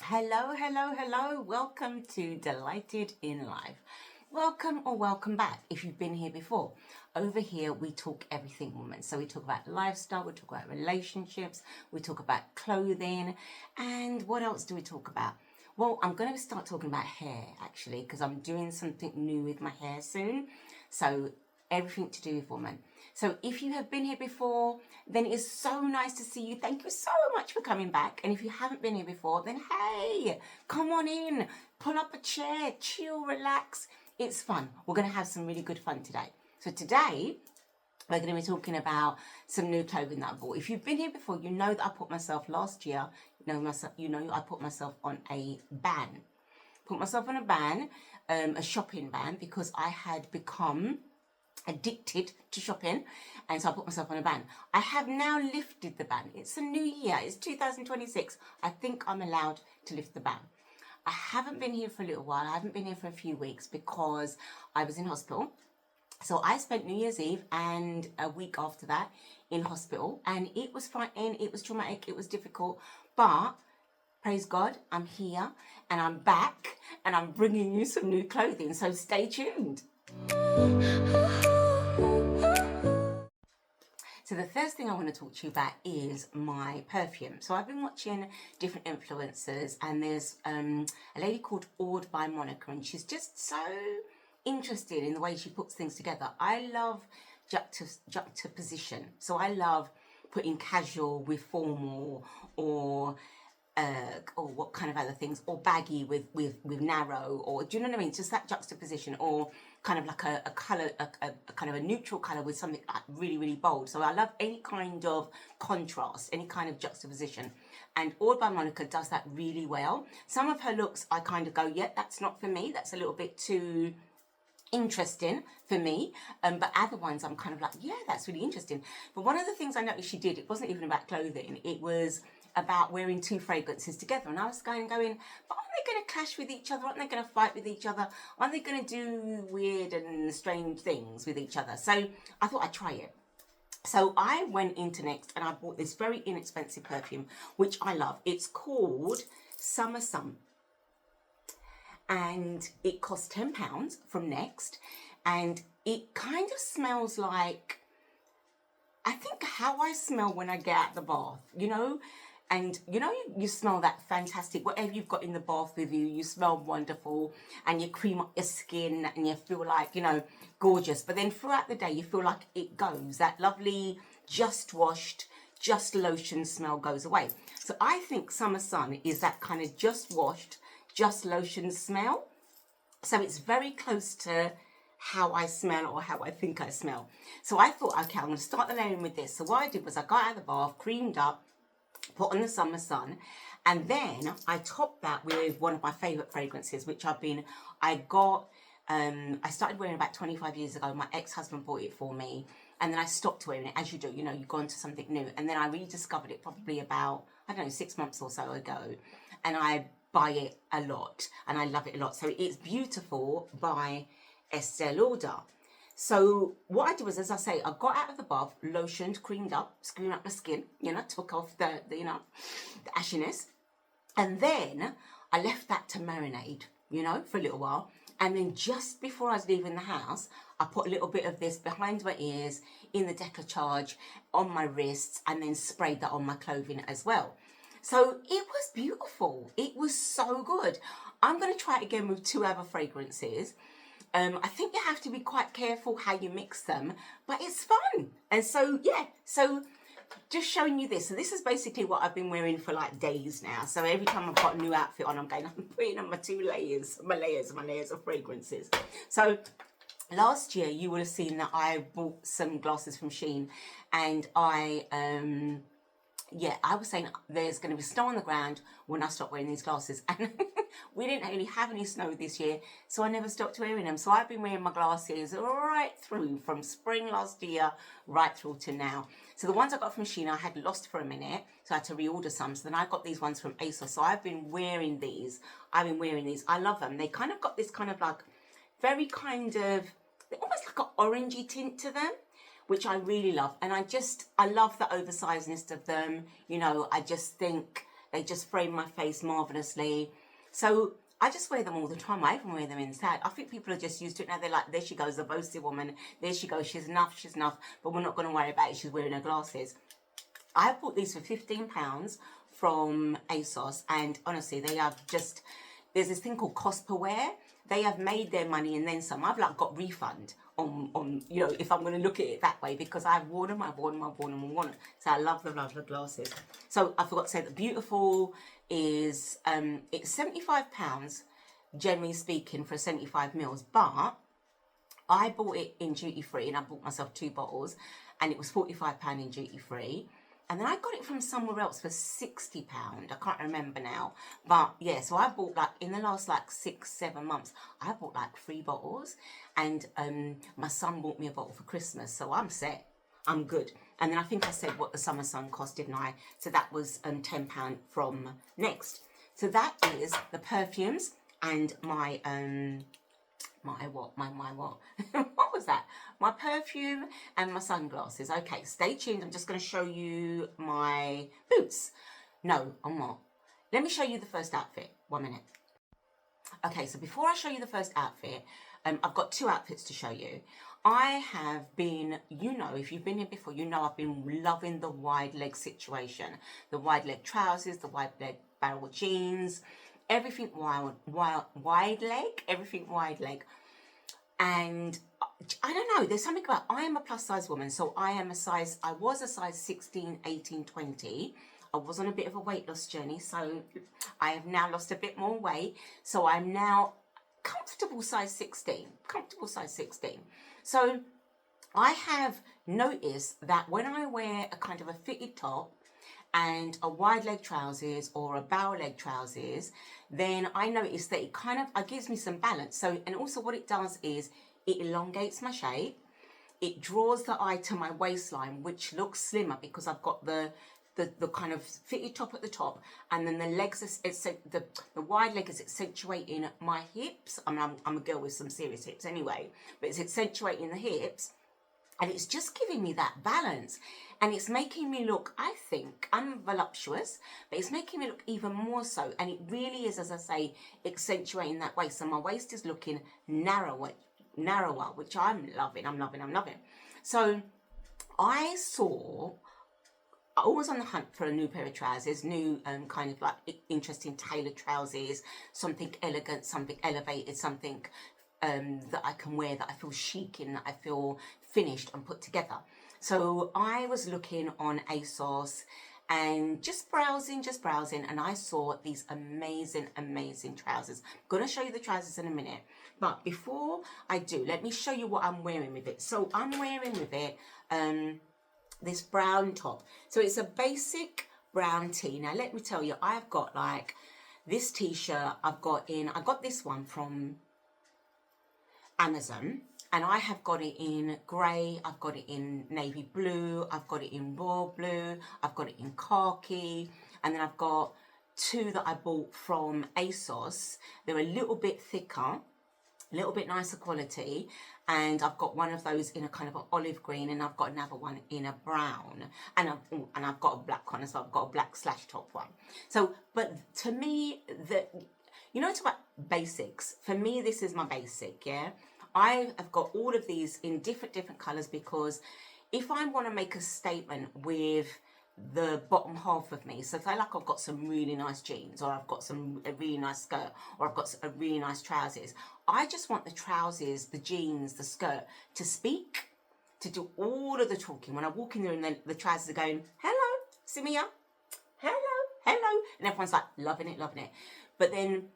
Hello, hello, hello. Welcome to DeeLighted-In-Life. Welcome or welcome back if you've been here before. Over here, we talk everything woman. So we talk about lifestyle, we talk about relationships, we talk about clothing, and what else do we talk about? Well, I'm going to start talking about hair actually, because I'm doing something new with my hair soon. So everything to do with woman. So if you have been here before, then it is so nice to see you. Thank you so much for coming back. And if you haven't been here before, then hey, come on in, pull up a chair, chill, relax. It's fun. We're going to have some really good fun today. So today, we're going to be talking about some new clothing that I bought. If you've been here before, you know that I put myself last year, I put myself on a ban. Put myself on a ban, a shopping ban, because I had become addicted to shopping, and so I put myself on a ban. I have now lifted the ban. It's a new year. It's 2026. I think I'm allowed to lift the ban. I haven't been here for a little while. I haven't been here for a few weeks because I was in hospital. So I spent New Year's Eve and a week after that in hospital, and it was frightening, it was traumatic, it was difficult, but praise God, I'm here and I'm back and I'm bringing you some new clothing, so stay tuned. So the first thing I want to talk to you about is my perfume. So I've been watching different influencers, and there's a lady called by monochrome, and she's just so interested in the way she puts things together. I love juxtaposition. So I love putting casual with formal, or what kind of other things, or baggy with narrow, or do you know what I mean? Just that juxtaposition, or kind of like a color, a kind of a neutral color with something like really, really bold. So I love any kind of contrast, any kind of juxtaposition. And by Monica does that really well. Some of her looks, I kind of go, yeah, that's not for me. That's a little bit too interesting for me, but other ones I'm kind of like, yeah, that's really interesting. But one of the things I noticed she did, it wasn't even about clothing, it was about wearing two fragrances together. And I was going, but aren't they going to clash with each other? Aren't they going to fight with each other? Aren't they going to do weird and strange things with each other? So I thought I'd try it. So I went into Next and I bought this very inexpensive perfume, which I love. It's called Summer Sun. And it cost £10 from Next, and it kind of smells like, I think, how I smell when I get out of the bath, you know. And you smell that fantastic, whatever you've got in the bath with you, you smell wonderful, and you cream up your skin and you feel like, gorgeous. But then throughout the day, you feel like it goes, that lovely, just washed, just lotion smell goes away. So I think Summer Sun is that kind of just washed, just lotion smell. So it's very close to how I smell, or how I think I smell. So I thought, okay, I'm going to start the layering with this. So what I did was I got out of the bath, creamed up, put on the Summer Sun, and then I topped that with one of my favourite fragrances, which I started wearing about 25 years ago. My ex-husband bought it for me, and then I stopped wearing it, as you do, you go into something new. And then I rediscovered it probably about, 6 months or so ago, and I buy it a lot, and I love it a lot. So it's Beautiful by Estee Lauder. So what I did was, as I say, I got out of the bath, lotioned, creamed up, screwed up my skin, took off the ashiness. And then I left that to marinate, for a little while. And then just before I was leaving the house, I put a little bit of this behind my ears, in the décolletage, on my wrists, and then sprayed that on my clothing as well. So it was beautiful. It was so good. I'm going to try it again with two other fragrances. I think you have to be quite careful how you mix them, but it's fun. And so, yeah, so just showing you this. So this is basically what I've been wearing for like days now. So every time I've got a new outfit on, I'm putting on my layers of fragrances. So last year you would have seen that I bought some glasses from Chic, and I was saying there's going to be snow on the ground when I stop wearing these glasses. And we didn't really have any snow this year, so I never stopped wearing them. So I've been wearing my glasses right through, from spring last year right through to now. So the ones I got from Chic I had lost for a minute, so I had to reorder some. So then I got these ones from ASOS. So I've been wearing these. I love them. They kind of got this kind of like very kind of, almost like an orangey tint to them, which I really love. And I love the oversizedness of them. I just think They just frame my face marvellously. So I just wear them all the time. I even wear them inside. I think people are just used to it now. They're like, there she goes, the boasty woman. There she goes, she's enough, but we're not going to worry about it. She's wearing her glasses. I bought these for £15 from ASOS, and honestly, they have just, there's this thing called cost per wear. They have made their money and then some. I've like got refund on you know, if I'm going to look at it that way, because I've worn them. So I love the glasses. So I forgot to say that Beautiful is, it's £75, generally speaking, for 75 mils, but I bought it in duty free, and I bought myself 2 bottles, and it was £45 in duty free. And then I got it from somewhere else for £60. I can't remember now. But yeah, so I bought like, in the last like 6-7 months, I bought like 3 bottles. And my son bought me a bottle for Christmas. So I'm set. I'm good. And then I think I said what the Summer Sun cost, didn't I? So that was £10 from Next. So that is the perfumes and my what was that? My perfume and my sunglasses. Okay, stay tuned. I'm just going to show you my boots. No, I'm not. Let me show you the first outfit. 1 minute. Okay, so before I show you the first outfit, I've got 2 outfits to show you. I have been, you know, if you've been here before, you know I've been loving the wide leg situation. The wide leg trousers, the wide leg barrel jeans, everything wide leg, everything wide leg. And I don't know, there's something about, I am a plus size woman, so I was a size 16, 18, 20. I was on a bit of a weight loss journey, so I have now lost a bit more weight. So I'm now comfortable size 16. So I have noticed that when I wear a kind of a fitted top and a wide leg trousers or a barrel leg trousers, then I notice that it gives me some balance. So, and also what it does is it elongates my shape. It draws the eye to my waistline, which looks slimmer because I've got the kind of fitted top at the top, and then the legs, the wide leg is accentuating my hips. I mean, I'm a girl with some serious hips anyway, but it's accentuating the hips. And it's just giving me that balance. And it's making me look, I think, I'm voluptuous, but it's making me look even more so. And it really is, as I say, accentuating that waist. So my waist is looking narrower, which I'm loving. So I was on the hunt for a new pair of trousers, new kind of like interesting tailored trousers, something elegant, something elevated, something that I can wear, that I feel chic in, that I feel finished and put together. So I was looking on ASOS and just browsing, and I saw these amazing trousers. I'm going to show you the trousers in a minute. But before I do, let me show you what I'm wearing with it. So I'm wearing with it this brown top. So it's a basic brown tee. Now let me tell you, I've got like this t-shirt I got this one from Amazon, and I have got it in grey, I've got it in navy blue, I've got it in royal blue, I've got it in khaki, and then I've got 2 that I bought from ASOS. They're a little bit thicker, a little bit nicer quality, and I've got one of those in a kind of an olive green, and I've got another one in a brown, and I've got a black one as well. I've got a black slash top one. So, but to me, it's about basics. For me, this is my basic, yeah? I have got all of these in different colours, because if I want to make a statement with the bottom half of me, so say like I've got some really nice jeans, or I've got a really nice skirt, or I've got a really nice trousers, I just want the trousers, the jeans, the skirt to speak, to do all of the talking. When I walk in there and the trousers are going, hello, Simia, hello, and everyone's like loving it. But then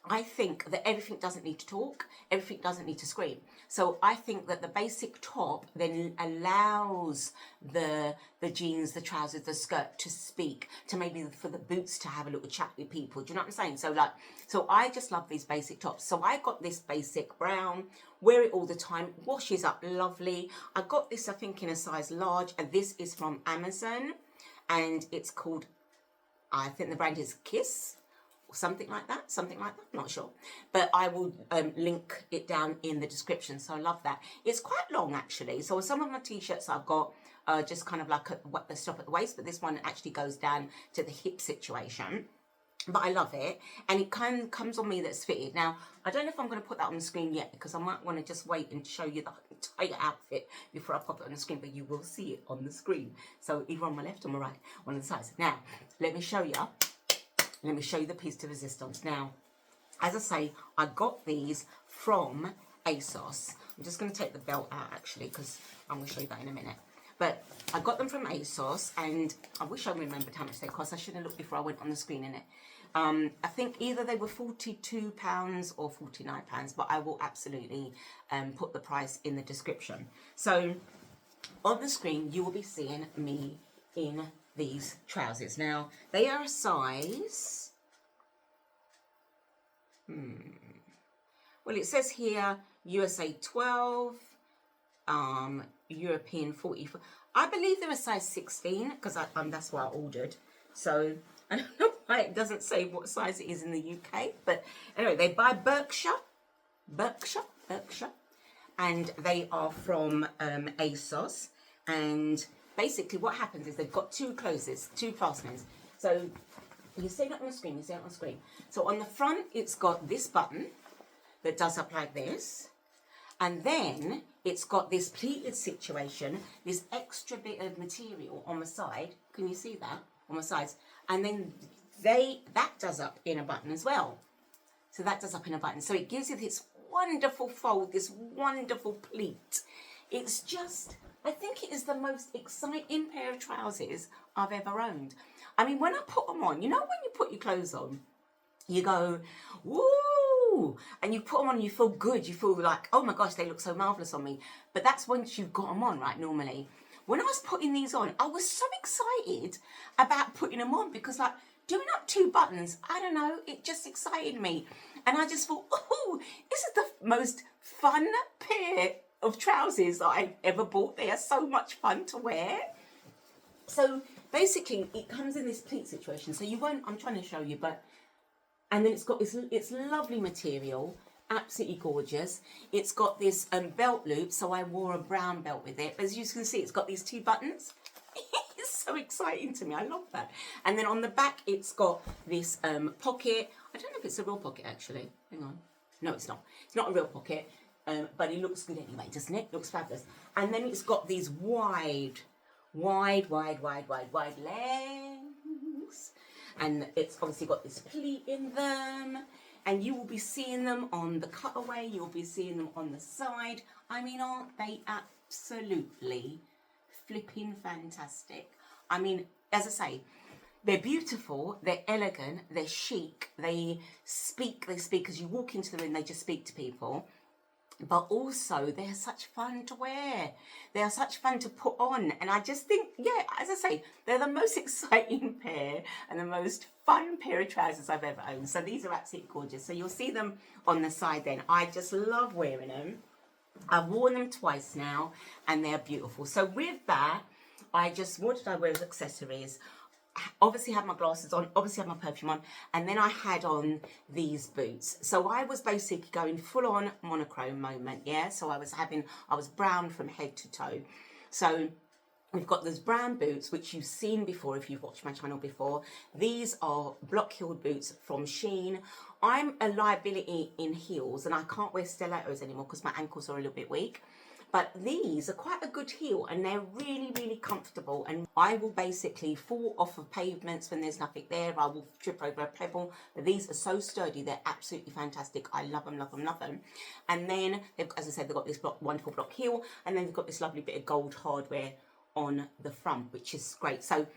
I think that everything doesn't need to talk, everything doesn't need to scream. So I think that the basic top then allows the jeans, the trousers, the skirt to speak, to maybe for the boots to have a little chat with people. Do you know what I'm saying? So I just love these basic tops. So I got this basic brown, wear it all the time, washes up lovely. I got this, I think, in a size large, and this is from Amazon, and it's called, I think the brand is Kiss. Something like that, I'm not sure. But I will link it down in the description, so I love that. It's quite long, actually. So some of my t-shirts I've got just kind of like what the stop at the waist, but this one actually goes down to the hip situation. But I love it, and it kind of comes on me that's fitted. Now, I don't know if I'm going to put that on the screen yet, because I might want to just wait and show you the entire outfit before I pop it on the screen, but you will see it on the screen. So either on my left or my right, one of the sides. Now, let me show you the piece de resistance. Now, as I say, I got these from ASOS. I'm just going to take the belt out, actually, because I'm going to show you that in a minute. But I got them from ASOS, and I wish I remembered how much they cost. I should have looked before I went on the screen in it. I think either they were £42 or £49, but I will absolutely put the price in the description. So on the screen, you will be seeing me in these trousers. Now, they are a size... Well, it says here USA 12, European 44. I believe they're a size 16, because that's what I ordered. So I don't know why it doesn't say what size it is in the UK. But anyway, they buy Berkshire, and they are from ASOS. And basically what happens is they've got two closes, two fastenings. So you see it on the screen, So on the front, it's got this button that does up like this. And then it's got this pleated situation, this extra bit of material on the side. Can you see that? On the sides. And then that does up in a button as well. So that does up in a button. So it gives you this wonderful fold, this wonderful pleat. It's just, I think it is the most exciting pair of trousers I've ever owned. I mean, when I put them on, you know when you put your clothes on, you go, woo! And you put them on and you feel good. You feel like, oh my gosh, they look so marvellous on me. But that's once you've got them on, right, normally. When I was putting these on, I was so excited about putting them on, because like doing up two buttons, I don't know, it just excited me. And I just thought, oh, this is the most fun pair of trousers that I've ever bought. They are so much fun to wear. So basically it comes in this pleat situation. So you won't, I'm trying to show you, but, and then it's got this, it's lovely material, absolutely gorgeous. It's got this belt loop, so I wore a brown belt with it. As you can see, it's got these two buttons. It's so exciting to me. I love that. And then on the back, it's got this pocket. I don't know if it's a real pocket, actually. Hang on. No, it's not. It's not a real pocket, but it looks good anyway, doesn't it? It looks fabulous. And then it's got these wide legs. And it's obviously got this pleat in them. And you will be seeing them on the cutaway. You'll be seeing them on the side. I mean, aren't they absolutely flipping fantastic? I mean, as I say, they're beautiful, they're elegant, they're chic. They speak as you walk into the room, they just speak to people. But also, they're such fun to wear. They are such fun to put on. And I just think, yeah, as I say, they're the most exciting pair and the most fun pair of trousers I've ever owned. So these are absolutely gorgeous. So you'll see them on the side then. I just love wearing them. I've worn them twice now, and they're beautiful. So with that, what did I wear as accessories? Obviously had my glasses on, obviously had my perfume on, and then I had on these boots. So I was basically going full on monochrome moment, yeah? So I was brown from head to toe. So we've got those brown boots, which you've seen before if you've watched my channel before. These are block-heeled boots from Chic. I'm a liability in heels, and I can't wear stilettos anymore because my ankles are a little bit weak. But these are quite a good heel, and they're really, really comfortable. And I will basically fall off of pavements when there's nothing there. I will trip over a pebble. But these are so sturdy. They're absolutely fantastic. I love them, love them, love them. And then, as I said, they've got this wonderful block heel. And then they've got this lovely bit of gold hardware on the front, which is great. So,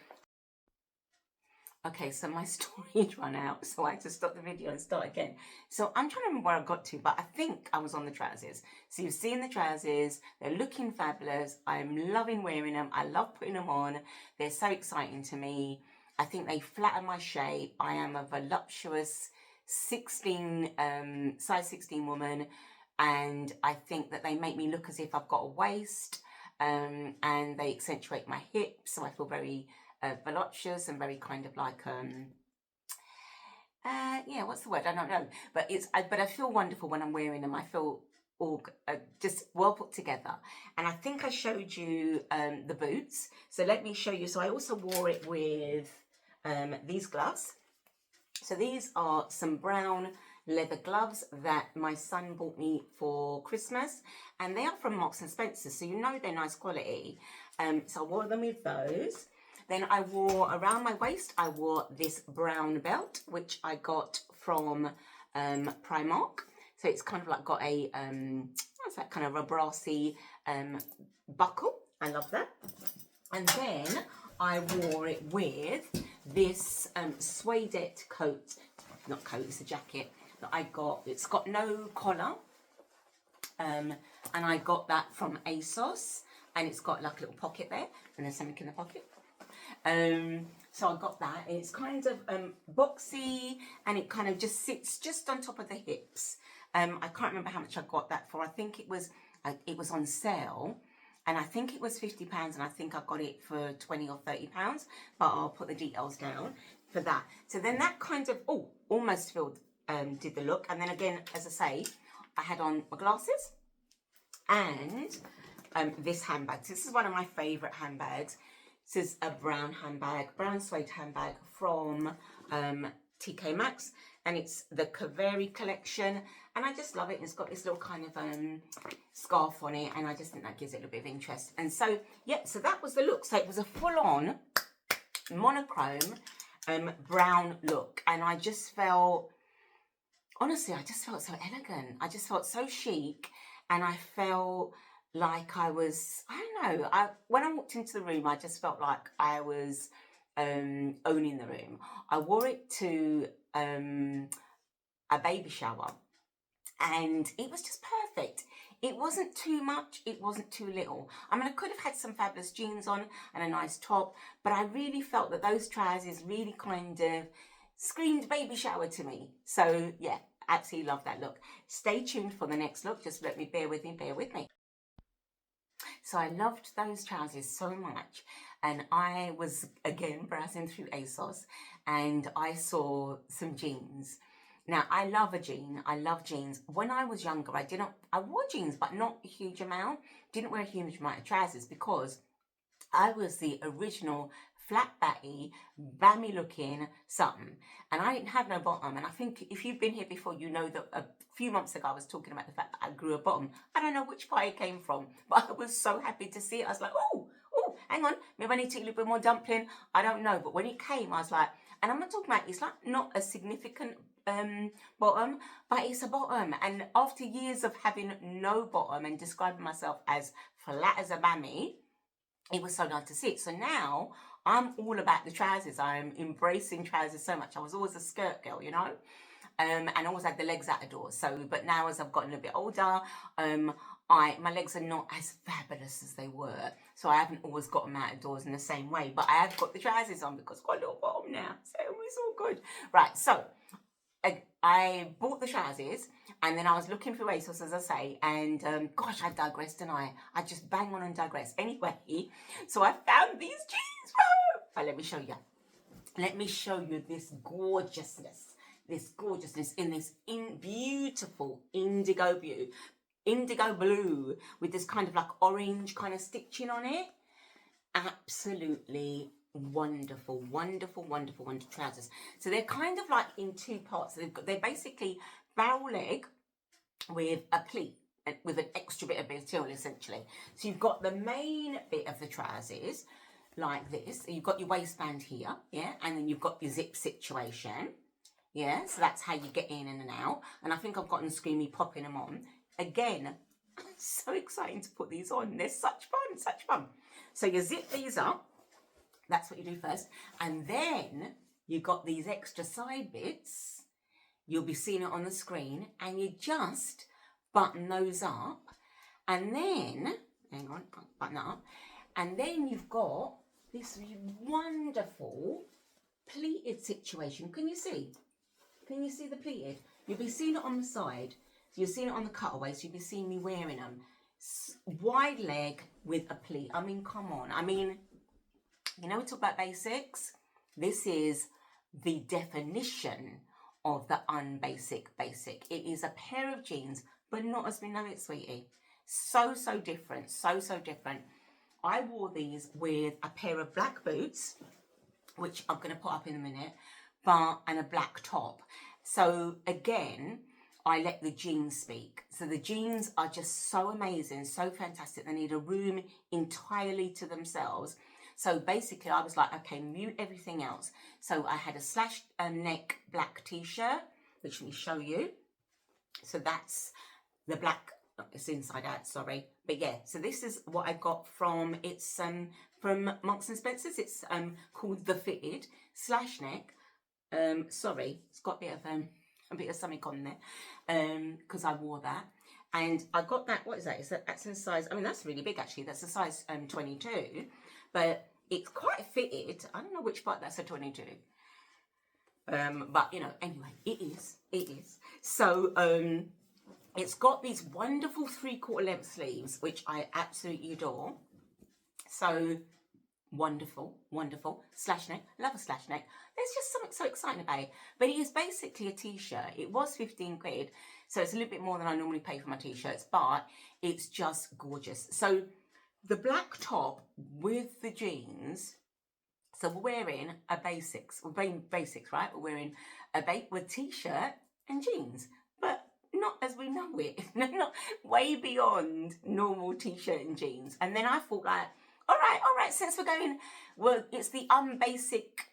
okay, so my storage run out, so I had to stop the video and start again. So I'm trying to remember where I got to, but I think I was on the trousers. So you've seen the trousers. They're looking fabulous. I'm loving wearing them. I love putting them on. They're so exciting to me. I think they flatter my shape. I am a voluptuous size 16 woman, and I think that they make me look as if I've got a waist, and they accentuate my hips, so I feel very voluptuous and very kind of like yeah, what's the word? I don't know, but I feel wonderful when I'm wearing them. I feel all just well put together. And I think I showed you the boots. So let me show you. So I also wore it with these gloves. So these are some brown leather gloves that my son bought me for Christmas, and they are from Marks and Spencer, so you know they're nice quality. So I wore them with those. Then I wore, around my waist, I wore this brown belt, which I got from Primark. So it's kind of like got a, what's that, kind of a brassy buckle. I love that. And then I wore it with this suedette coat, not coat, it's a jacket that I got. It's got no collar, and I got that from ASOS, and it's got like a little pocket there, and there's something in the pocket. So I got that, and it's kind of boxy, and it kind of just sits just on top of the hips. I can't remember how much I got that for. I think it was on sale, and I think it was £50, and I think I got it for £20 or £30, but I'll put the details down for that. So then that kind of, almost filled, did the look. And then again, as I say, I had on my glasses and this handbag. So this is one of my favourite handbags. This is a brown handbag, brown suede handbag from TK Maxx, and it's the Kaveri collection, and I just love it. And it's got this little kind of scarf on it, and I just think that gives it a little bit of interest. And so, yeah, so that was the look. So it was a full-on monochrome brown look, and I just felt, honestly, I just felt so elegant. I just felt so chic, and I felt like I was, I don't know, when I walked into the room, I just felt like I was owning the room. I wore it to a baby shower, and it was just perfect. It wasn't too much, it wasn't too little. I mean, I could have had some fabulous jeans on and a nice top, but I really felt that those trousers really kind of screamed baby shower to me. So yeah, absolutely love that look. Stay tuned for the next look. Just let me, bear with me. So I loved those trousers so much, and I was again browsing through ASOS, and I saw some jeans. Now, I love a jean. I love jeans. When I was younger, I wore jeans, but not a huge amount. Didn't wear a huge amount of trousers because I was the original flat batty, bammy looking something. And I didn't have no bottom. And I think if you've been here before, you know that a few months ago, I was talking about the fact that I grew a bottom. I don't know which part it came from, but I was so happy to see it. I was like, oh, hang on. Maybe I need to eat a little bit more dumpling. I don't know. But when it came, I was like, and I'm not talking about, it's like not a significant bottom, but it's a bottom. And after years of having no bottom and describing myself as flat as a bammy, it was so nice to see it. So now I'm all about the trousers. I'm embracing trousers so much. I was always a skirt girl, you know, and I always had the legs out the door. So, but now as I've gotten a bit older, my legs are not as fabulous as they were. So I haven't always got them out of doors in the same way, but I have got the trousers on because I've got a little bottom now. So it's all good. Right, so I bought the trousers, and then I was looking through ASOS, as I say, and gosh, I digressed, and I just bang on and digress. Anyway, so I found these jeans. But let me show you. Let me show you this gorgeousness in this beautiful indigo blue with this kind of like orange kind of stitching on it. Absolutely wonderful trousers. So they're kind of like in two parts. They're basically barrel leg with a pleat, with an extra bit of material essentially. So you've got the main bit of the trousers like this. So you've got your waistband here, yeah, and then you've got your zip situation, yeah. So that's how you get in and out. And I think I've gotten screamy popping them on again. So exciting to put these on. They're such fun. So you zip these up. That's what you do first. And then you've got these extra side bits. You'll be seeing it on the screen. And you just button those up. And then, hang on, button that up. And then you've got this wonderful pleated situation. Can you see? Can you see the pleated? You'll be seeing it on the side. So you're seeing it on the cutaway. So you'll be seeing me wearing them. Wide leg with a pleat. I mean, come on. I mean, you know, we talk about basics. This is the definition of the unbasic basic. It is a pair of jeans but not as we know it, sweetie. So different, so different. I wore these with a pair of black boots, which I'm going to put up in a minute, and a black top. So again, I let the jeans speak. So the jeans are just so amazing, so fantastic. They need a room entirely to themselves. So basically I was like, okay, mute everything else. So I had a slashed neck black t-shirt, which let me show you. So that's the black, it's inside out, sorry. But yeah, so this is what I got from, it's from Marks and Spencer's. It's called the Fitted slash neck. Sorry, it's got a bit of something on there, because I wore that. And I got that, what is that? That's in size, I mean, that's really big actually. That's a size 22, but it's quite fitted. I don't know which part that's a 22. But you know, anyway, it is. So, it's got these wonderful 3/4 length sleeves, which I absolutely adore. So, wonderful slash neck, love a slash neck. There's just something so exciting about it. But it is basically a t-shirt. It was 15 quid, so it's a little bit more than I normally pay for my t-shirts, but it's just gorgeous. So the black top with the jeans, so we're wearing a basics, we're wearing basics, right? We're wearing a t-shirt and jeans, but not as we know it. Not way beyond normal t-shirt and jeans. And then I thought, like, all right, since we're going, well, it's the unbasic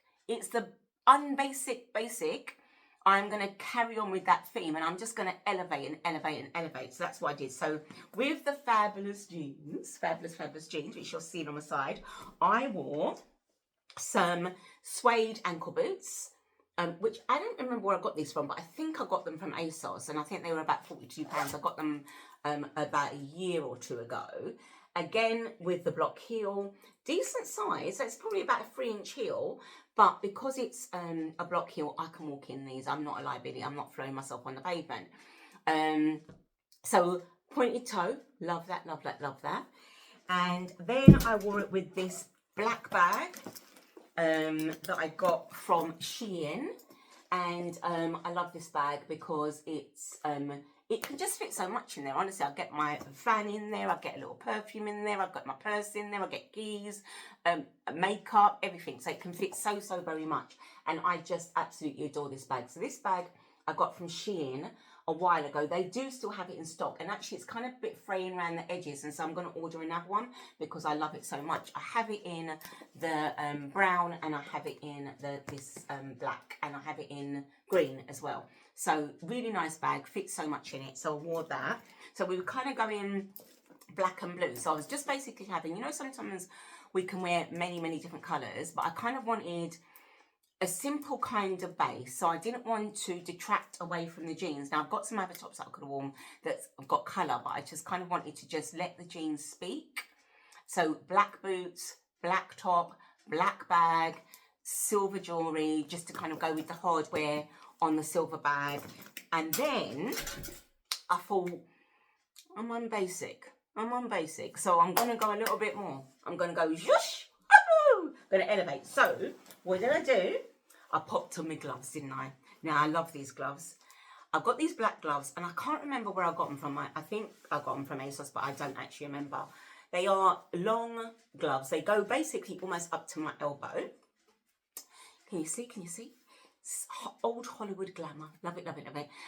basic, I'm going to carry on with that theme, and I'm just going to elevate and elevate and elevate. So that's what I did. So with the fabulous jeans, which you'll see on the side, I wore some suede ankle boots, which I don't remember where I got these from, but I think I got them from ASOS, and I think they were about £42. I got them about a year or two ago. Again, with the block heel, decent size, so it's probably about a 3-inch heel, but because it's a block heel, I can walk in these. I'm not a liability, I'm not throwing myself on the pavement. So pointed toe, love that. And then I wore it with this black bag that I got from Shein. And I love this bag because it's it can just fit so much in there. Honestly, I get my van in there, I get a little perfume in there, I've got my purse in there, I get keys, makeup, everything. So it can fit so very much. And I just absolutely adore this bag. So this bag I got from Shein a while ago. They do still have it in stock, and actually it's kind of a bit fraying around the edges, and so I'm going to order another one because I love it so much. I have it in the brown, and I have it in this black, and I have it in green as well. So really nice bag, fits so much in it. So I wore that. So we were kind of going black and blue. So I was just basically having, you know, sometimes we can wear many different colours, but I kind of wanted a simple kind of base, so I didn't want to detract away from the jeans. Now I've got some other tops that I could have worn that's got colour, but I just kind of wanted to just let the jeans speak. So black boots, black top, black bag, silver jewellery, just to kind of go with the hardware on the silver bag. And then I thought, I'm on basic, so I'm going to go a little bit more. I'm going to go zhoosh, going to elevate. So what did I do? I popped on my gloves, didn't I? Now I love these gloves. I've got these black gloves, and I can't remember where I got them from. I think I got them from ASOS, but I don't actually remember. They are long gloves. They go basically almost up to my elbow. Can you see? It's old Hollywood glamour. Love it.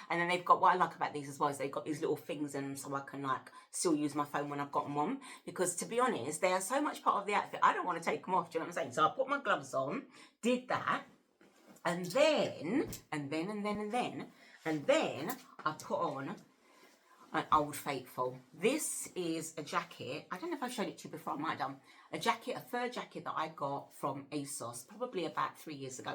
And then they've got, what I like about these as well is they've got these little things in them, so I can like still use my phone when I've got them on. Because to be honest, they are so much part of the outfit, I don't want to take them off. Do you know what I'm saying? So I put my gloves on, did that, and then I put on an Old Faithful. This is a jacket. I don't know if I've showed it to you before. I might have done. A fur jacket that I got from ASOS probably about 3 years ago.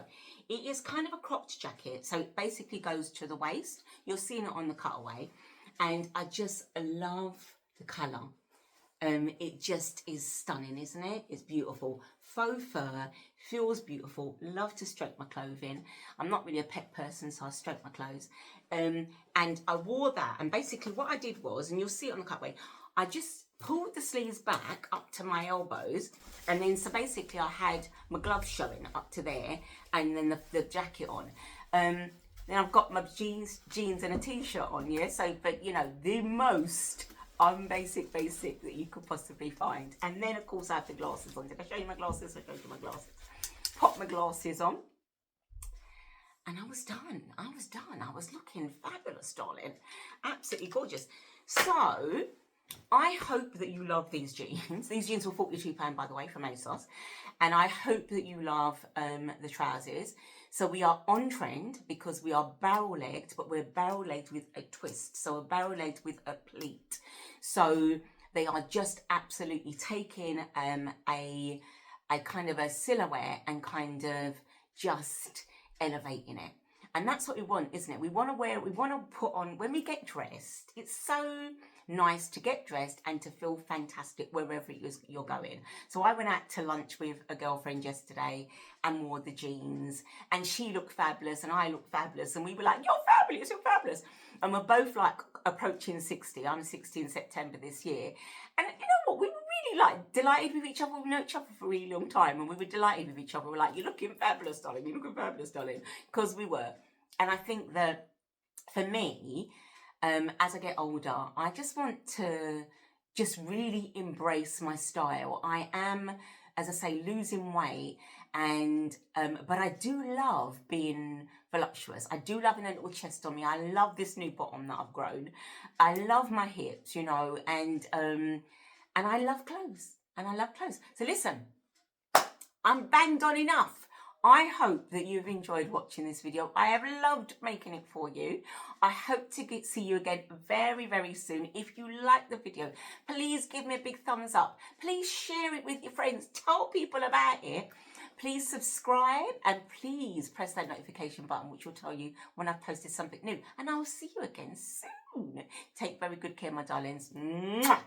It is kind of a cropped jacket, so it basically goes to the waist. You're seeing it on the cutaway, and I just love the colour. It just is stunning, isn't it? It's beautiful. Faux fur, feels beautiful. Love to stroke my clothing. I'm not really a pet person, so I stroke my clothes. And I wore that, and basically what I did was, and you'll see it on the cutaway, I just pulled the sleeves back up to my elbows, and then so basically I had my gloves showing up to there, and then the jacket on. Then I've got my jeans and a t-shirt on, yeah? So, but you know, the most unbasic basic that you could possibly find. And then, of course, I have the glasses on. Did I show you my glasses? I showed you my glasses. Pop my glasses on. And I was done. I was looking fabulous, darling. Absolutely gorgeous. So, I hope that you love these jeans. These jeans were £42, by the way, from ASOS. And I hope that you love the trousers. So we are on trend because we are barrel-legged, but we're barrel-legged with a twist. So we're barrel-legged with a pleat. So they are just absolutely taking a kind of a silhouette and kind of just elevating it. And that's what we want, isn't it? We want to put on, when we get dressed, it's so nice to get dressed and to feel fantastic wherever you're going. So I went out to lunch with a girlfriend yesterday and wore the jeans, and she looked fabulous and I looked fabulous, and we were like, you're fabulous. And we're both like approaching 60. I'm 60 in September this year. And you know what? We were really like delighted with each other. We've known each other for a really long time, and we were delighted with each other. We're like, you're looking fabulous, darling. You're looking fabulous, darling. Because we were. And I think that for me, as I get older, I just want to just really embrace my style. I am, as I say, losing weight, and but I do love being voluptuous. I do love having a little chest on me. I love this new bottom that I've grown. I love my hips, you know, and I love clothes. So listen, I'm banged on enough. I hope that you've enjoyed watching this video. I have loved making it for you. I hope to see you again very, very soon. If you like the video, please give me a big thumbs up. Please share it with your friends. Tell people about it. Please subscribe, and please press that notification button, which will tell you when I've posted something new. And I will see you again soon. Take very good care, my darlings. Mwah.